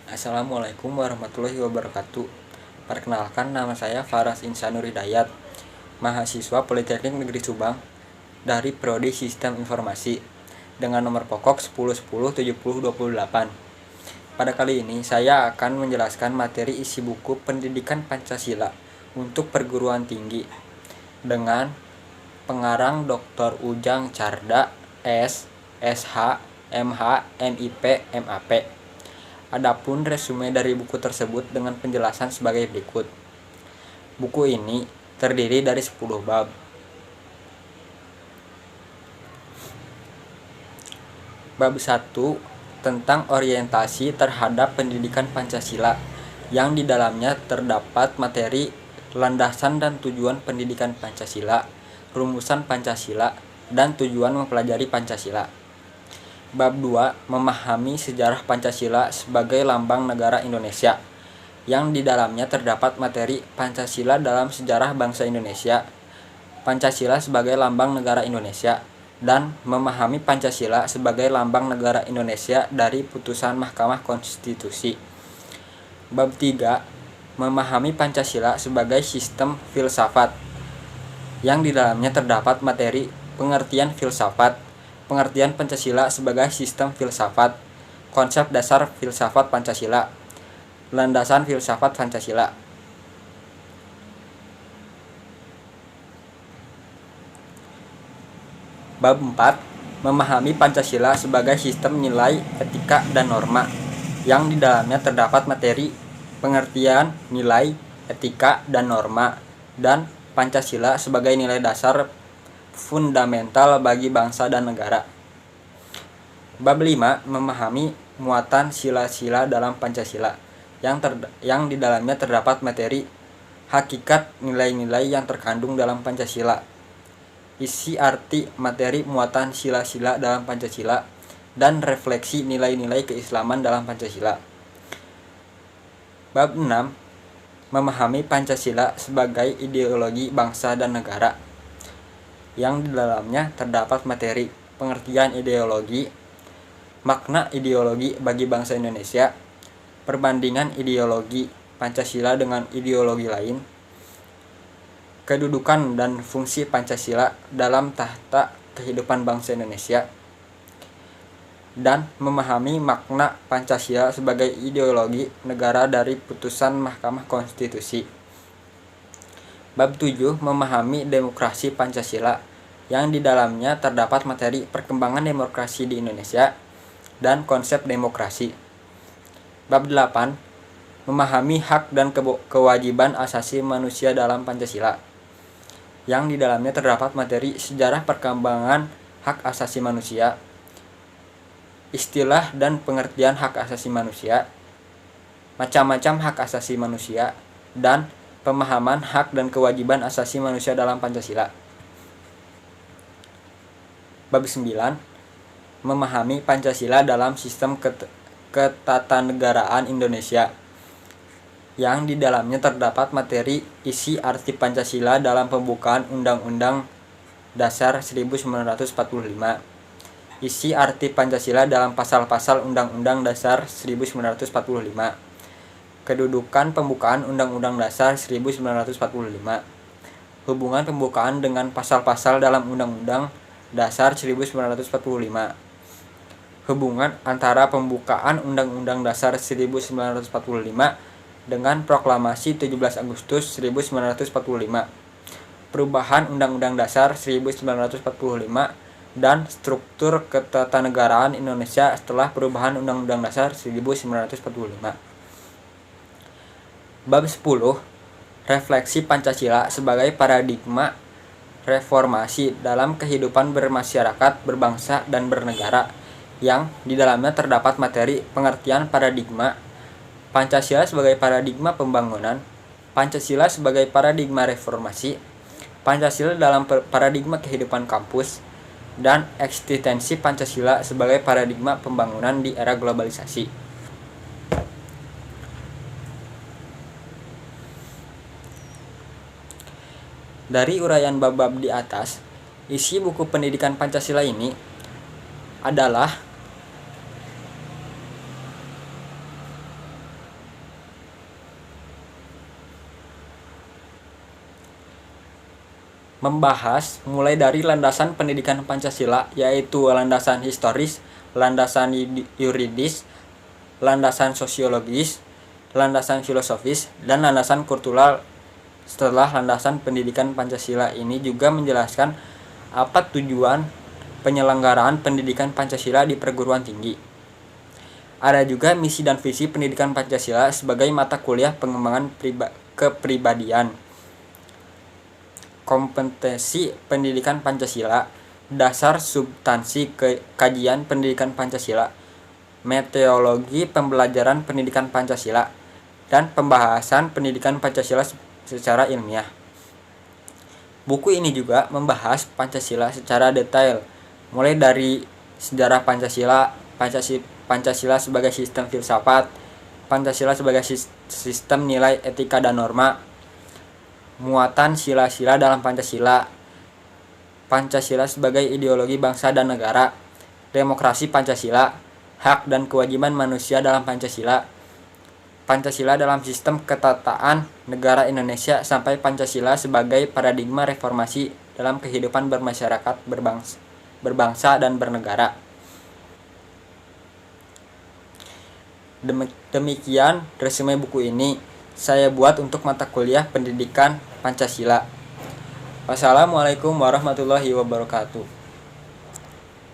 Assalamualaikum warahmatullahi wabarakatuh. Perkenalkan, nama saya Faras Insanur Hidayat, mahasiswa Politeknik Negeri Subang dari Prodi Sistem Informasi dengan nomor pokok 10107028. Pada kali ini saya akan menjelaskan materi isi buku Pendidikan Pancasila untuk perguruan tinggi dengan pengarang Dr. Ujang Carda, S.Sh, MH, MIP, MAP. Adapun resume dari buku tersebut dengan penjelasan sebagai berikut. Buku ini terdiri dari 10 bab. Bab 1 tentang orientasi terhadap pendidikan Pancasila, yang di dalamnya terdapat materi landasan dan tujuan pendidikan Pancasila, rumusan Pancasila, dan tujuan mempelajari Pancasila. Bab 2 memahami sejarah Pancasila sebagai lambang negara Indonesia, yang di dalamnya terdapat materi Pancasila dalam sejarah bangsa Indonesia, Pancasila sebagai lambang negara Indonesia, dan memahami Pancasila sebagai lambang negara Indonesia dari putusan Mahkamah Konstitusi. Bab 3 memahami Pancasila sebagai sistem filsafat, yang di dalamnya terdapat materi pengertian filsafat, pengertian Pancasila sebagai sistem filsafat, konsep dasar filsafat Pancasila, landasan filsafat Pancasila. Bab 4 memahami Pancasila sebagai sistem nilai, etika, dan norma, yang di dalamnya terdapat materi pengertian nilai, etika, dan norma, dan Pancasila sebagai nilai dasar fundamental bagi bangsa dan negara. Bab 5 memahami muatan sila-sila dalam Pancasila, yang di dalamnya terdapat materi hakikat nilai-nilai yang terkandung dalam Pancasila, isi arti materi muatan sila-sila dalam Pancasila, dan refleksi nilai-nilai keislaman dalam Pancasila. Bab 6 memahami Pancasila sebagai ideologi bangsa dan negara, yang di dalamnya terdapat materi pengertian ideologi, makna ideologi bagi bangsa Indonesia, perbandingan ideologi Pancasila dengan ideologi lain, kedudukan dan fungsi Pancasila dalam tata kehidupan bangsa Indonesia, dan memahami makna Pancasila sebagai ideologi negara dari putusan Mahkamah Konstitusi. Bab 7 memahami demokrasi Pancasila, yang di dalamnya terdapat materi perkembangan demokrasi di Indonesia dan konsep demokrasi. Bab 8 memahami hak dan kewajiban asasi manusia dalam Pancasila, yang di dalamnya terdapat materi sejarah perkembangan hak asasi manusia, istilah dan pengertian hak asasi manusia, macam-macam hak asasi manusia, dan pemahaman hak dan kewajiban asasi manusia dalam Pancasila. Bab 9 memahami Pancasila dalam sistem ketatanegaraan Indonesia, yang di dalamnya terdapat materi isi arti Pancasila dalam pembukaan Undang-Undang Dasar 1945, isi arti Pancasila dalam pasal-pasal Undang-Undang Dasar 1945, kedudukan pembukaan Undang-Undang Dasar 1945, hubungan pembukaan dengan pasal-pasal dalam Undang-Undang Dasar 1945, hubungan antara pembukaan Undang-Undang Dasar 1945 dengan Proklamasi 17 Agustus 1945, perubahan Undang-Undang Dasar 1945, dan struktur ketatanegaraan Indonesia setelah perubahan Undang-Undang Dasar 1945. Bab 10 refleksi Pancasila sebagai paradigma reformasi dalam kehidupan bermasyarakat, berbangsa, dan bernegara, yang di dalamnya terdapat materi pengertian paradigma, Pancasila sebagai paradigma pembangunan, Pancasila sebagai paradigma reformasi, Pancasila dalam paradigma kehidupan kampus, dan eksistensi Pancasila sebagai paradigma pembangunan di era globalisasi. Dari uraian bab-bab di atas, isi buku pendidikan Pancasila ini adalah membahas mulai dari landasan pendidikan Pancasila, yaitu landasan historis, landasan yuridis, landasan sosiologis, landasan filosofis, dan landasan kultural. Setelah landasan pendidikan Pancasila ini juga menjelaskan apa tujuan penyelenggaraan pendidikan Pancasila di perguruan tinggi. Ada juga misi dan visi pendidikan Pancasila sebagai mata kuliah pengembangan kepribadian. Kompetensi pendidikan Pancasila, dasar substansi kajian pendidikan Pancasila, metodologi pembelajaran pendidikan Pancasila, dan pembahasan pendidikan Pancasila secara ilmiah. Buku ini juga membahas Pancasila secara detail, mulai dari sejarah Pancasila, Pancasila sebagai sistem filsafat, Pancasila sebagai sistem nilai etika dan norma, muatan sila-sila dalam Pancasila, Pancasila sebagai ideologi bangsa dan negara, demokrasi Pancasila, hak dan kewajiban manusia dalam Pancasila, Pancasila dalam sistem ketataan negara Indonesia, sampai Pancasila sebagai paradigma reformasi dalam kehidupan bermasyarakat, berbangsa dan bernegara. Demikian resume buku ini saya buat untuk mata kuliah pendidikan Pancasila. Wassalamualaikum warahmatullahi wabarakatuh.